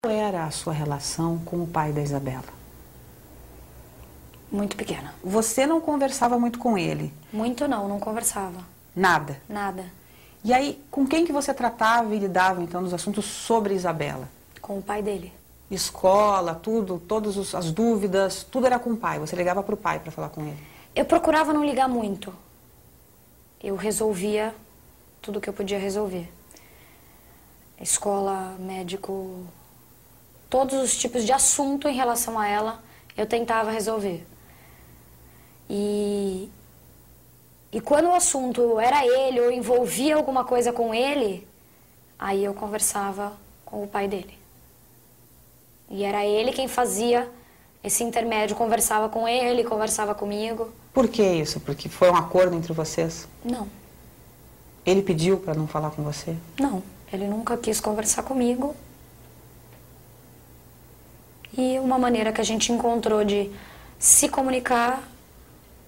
Era a sua relação com o pai da Isabela? Muito pequena. Você não conversava muito com ele? Muito não, não conversava. Nada? Nada. E aí, com quem que você tratava e lidava, então, nos assuntos sobre Isabela? Com o pai dele. Escola, tudo, todas as dúvidas, tudo era com o pai? Você ligava para o pai para falar com ele? Eu procurava não ligar muito. Eu resolvia tudo que eu podia resolver. Escola, médico, todos os tipos de assunto em relação a ela, eu tentava resolver. E quando o assunto era ele, ou envolvia alguma coisa com ele, aí eu conversava com o pai dele. E era ele quem fazia esse intermédio, conversava com ele, conversava comigo. Por que isso? Porque foi um acordo entre vocês? Não. Ele pediu para não falar com você? Não, ele nunca quis conversar comigo. E uma maneira que a gente encontrou de se comunicar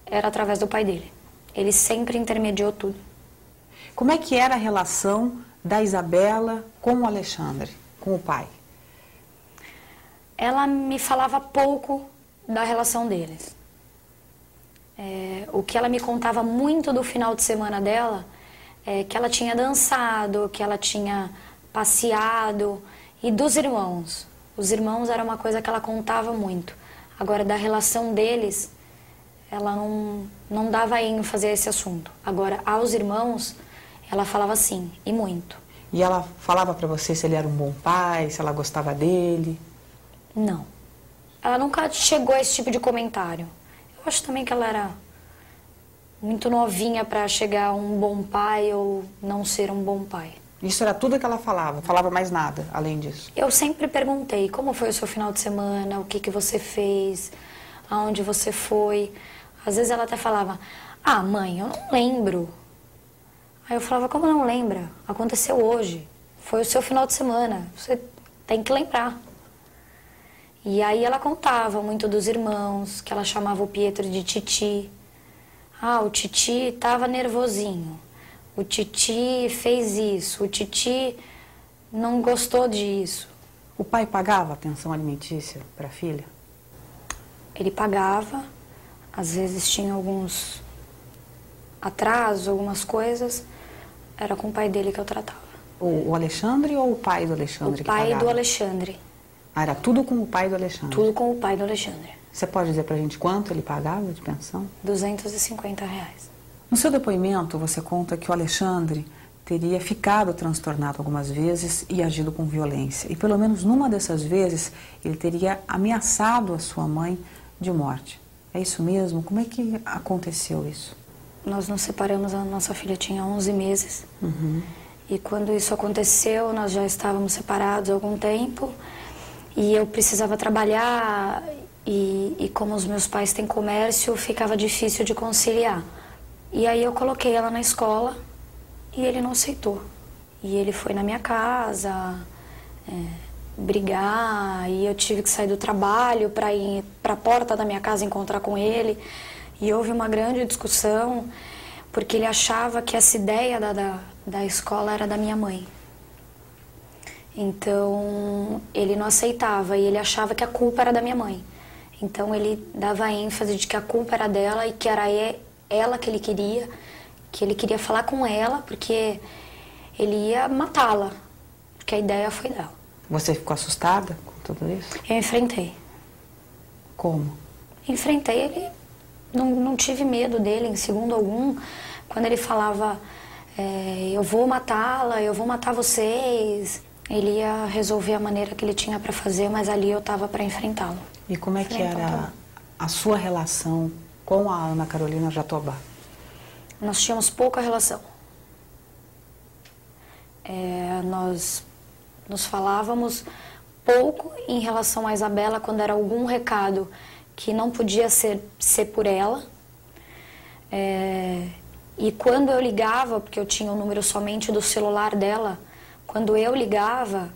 era através do pai dele. Ele sempre intermediou tudo. Como é que era a relação da Isabela com o Alexandre, com o pai? Ela me falava pouco da relação deles. O que ela me contava muito do final de semana dela é que ela tinha dançado, que ela tinha passeado, e dos irmãos. Os irmãos era uma coisa que ela contava muito. Agora, da relação deles, ela não dava ênfase a esse assunto. Agora, aos irmãos, ela falava sim, e muito. E ela falava para você se ele era um bom pai, se ela gostava dele? Não. Ela nunca chegou a esse tipo de comentário. Eu acho também que ela era muito novinha para chegar a um bom pai ou não ser um bom pai. Isso era tudo que ela falava? Falava mais nada além disso? Eu sempre perguntei como foi o seu final de semana, o que você fez, aonde você foi. Às vezes ela até falava, ah, mãe, eu não lembro. Aí eu falava, como não lembra? Aconteceu hoje. Foi o seu final de semana. Você tem que lembrar. E aí ela contava muito dos irmãos, que ela chamava o Pietro de Titi. Ah, o Titi estava nervosinho. O Titi fez isso. O Titi não gostou disso. O pai pagava a pensão alimentícia para a filha? Ele pagava. Às vezes tinha alguns atrasos, algumas coisas. Era com o pai dele que eu tratava. O Alexandre ou o pai do Alexandre? O pai do Alexandre. Ah, era tudo com o pai do Alexandre? Tudo com o pai do Alexandre. Você pode dizer pra gente quanto ele pagava de pensão? R$250. No seu depoimento, você conta que o Alexandre teria ficado transtornado algumas vezes e agido com violência. E pelo menos numa dessas vezes, ele teria ameaçado a sua mãe de morte. É isso mesmo? Como é que aconteceu isso? Nós nos separamos, a nossa filha tinha 11 meses. Uhum. E quando isso aconteceu, nós já estávamos separados há algum tempo. E eu precisava trabalhar e como os meus pais têm comércio, ficava difícil de conciliar. E aí eu coloquei ela na escola e ele não aceitou. E ele foi na minha casa brigar, e eu tive que sair do trabalho para ir para a porta da minha casa encontrar com ele. E houve uma grande discussão, porque ele achava que essa ideia da escola era da minha mãe. Então, ele não aceitava e ele achava que a culpa era da minha mãe. Então, ele dava ênfase de que a culpa era dela e que era ela que ele queria falar com ela, porque ele ia matá-la, porque a ideia foi dela. Você ficou assustada com tudo isso? Eu enfrentei. Como? Enfrentei ele, não tive medo dele em segundo algum. Quando ele falava, eu vou matá-la, eu vou matar vocês, ele ia resolver a maneira que ele tinha para fazer, mas ali eu estava para enfrentá-lo. E como é que era a sua relação com a Ana Carolina Jatobá? Nós tínhamos pouca relação. Nós nos falávamos pouco em relação a Isabela quando era algum recado que não podia ser por ela. E quando eu ligava, porque eu tinha o número somente do celular dela, quando eu ligava,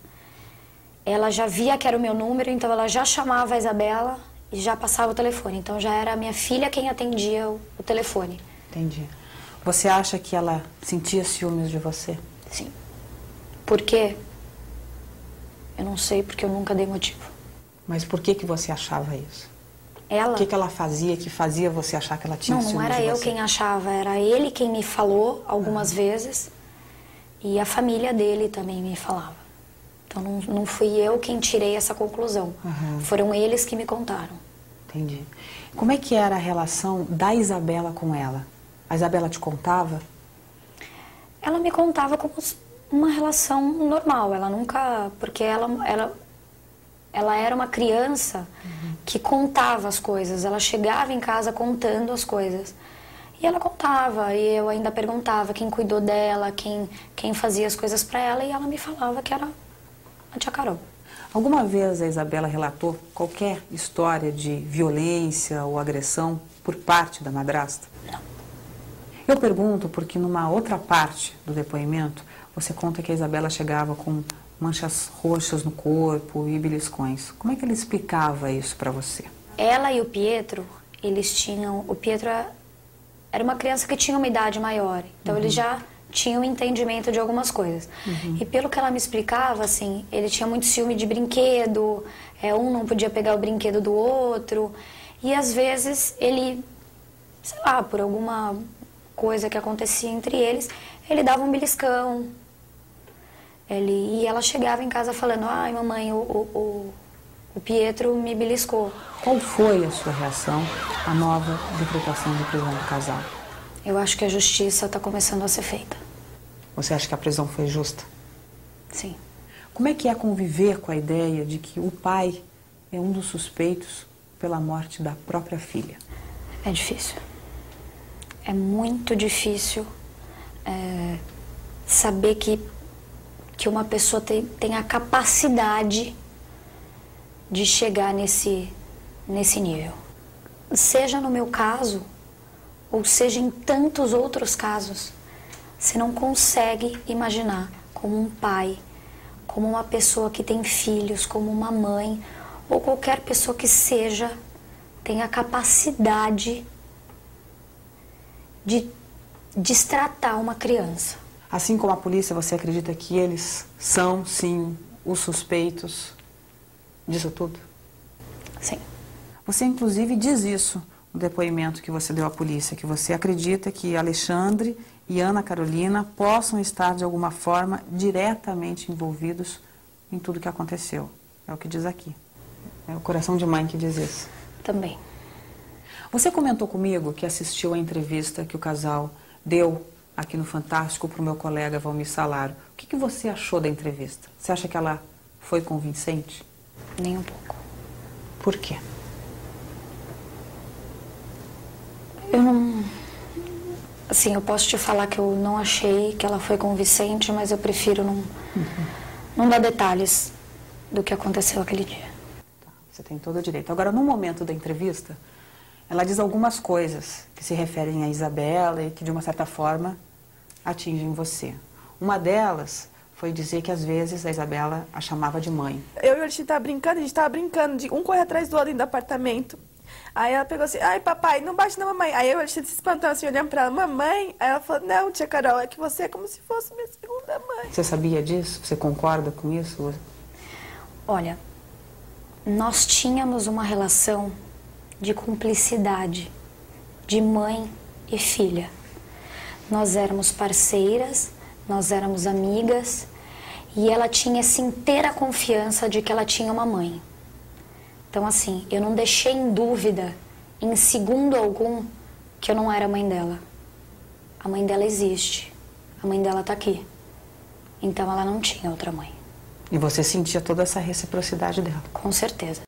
ela já via que era o meu número, então ela já chamava a Isabela e já passava o telefone. Então já era a minha filha quem atendia o telefone. Entendi. Você acha que ela sentia ciúmes de você? Sim. Por quê? Eu não sei porque eu nunca dei motivo. Mas por que você achava isso? Ela? O que ela fazia que fazia você achar que ela tinha ciúmes de você? Não era eu quem achava, era ele quem me falou algumas vezes e a família dele também me falava. Então não fui eu quem tirei essa conclusão. Foram eles que me contaram. Entendi. Como é que era a relação da Isabela com ela? A Isabela te contava? Ela me contava como uma relação normal. Ela nunca... Porque ela era uma criança que contava as coisas. Ela chegava em casa contando as coisas. E ela contava, e eu ainda perguntava quem cuidou dela, quem fazia as coisas para ela, e ela me falava que era a tia Carol. Alguma vez a Isabela relatou qualquer história de violência ou agressão por parte da madrasta? Não. Eu pergunto porque numa outra parte do depoimento, você conta que a Isabela chegava com manchas roxas no corpo e beliscões. Como é que ela explicava isso para você? Ela e o Pietro, eles tinham... O Pietro era uma criança que tinha uma idade maior, então eles já tinham entendimento de algumas coisas. E pelo que ela me explicava, assim, ele tinha muito ciúme de brinquedo, um não podia pegar o brinquedo do outro, e às vezes ele, sei lá, por alguma coisa que acontecia entre eles, ele dava um beliscão. E ela chegava em casa falando, ai mamãe, o Pietro me beliscou. Qual foi a sua reação à nova decretação de prisão do casal? Eu acho que a justiça está começando a ser feita. Você acha que a prisão foi justa? Sim. Como é que é conviver com a ideia de que o pai é um dos suspeitos pela morte da própria filha? É difícil. É muito difícil saber que uma pessoa tem a capacidade de chegar nesse nível. Seja no meu caso, ou seja em tantos outros casos, você não consegue imaginar como um pai, como uma pessoa que tem filhos, como uma mãe, ou qualquer pessoa que seja, tem a capacidade de destratar uma criança. Assim como a polícia, você acredita que eles são, sim, os suspeitos disso tudo? Sim. Você, inclusive, diz isso no depoimento que você deu à polícia, que você acredita que Alexandre e Ana Carolina possam estar, de alguma forma, diretamente envolvidos em tudo que aconteceu. É o que diz aqui. É o coração de mãe que diz isso. Também. Você comentou comigo que assistiu à entrevista que o casal deu aqui no Fantástico para o meu colega Valmir Salaro. O que você achou da entrevista? Você acha que ela foi convincente? Nem um pouco. Por quê? Eu não... Assim, eu posso te falar que eu não achei que ela foi convincente, mas eu prefiro não dar detalhes do que aconteceu aquele dia. Você tem todo o direito. Agora, no momento da entrevista, ela diz algumas coisas que se referem a Isabela e que, de uma certa forma, atingem você. Uma delas foi dizer que, às vezes, a Isabela a chamava de mãe. Eu e o Alexandre a gente tava brincando, de um correr atrás do outro dentro do apartamento. Aí ela pegou assim, ai papai, não bate na mamãe. Aí eu e o Alexandre se espantando assim, olhando pra ela, mamãe? Aí ela falou, não tia Carol, é que você é como se fosse minha segunda mãe. Você sabia disso? Você concorda com isso? Olha, nós tínhamos uma relação de cumplicidade, de mãe e filha. Nós éramos parceiras, nós éramos amigas e ela tinha essa inteira confiança de que ela tinha uma mãe. Então, assim, eu não deixei em dúvida, em segundo algum, que eu não era mãe dela. A mãe dela existe, a mãe dela tá aqui. Então, ela não tinha outra mãe. E você sentia toda essa reciprocidade dela? Com certeza.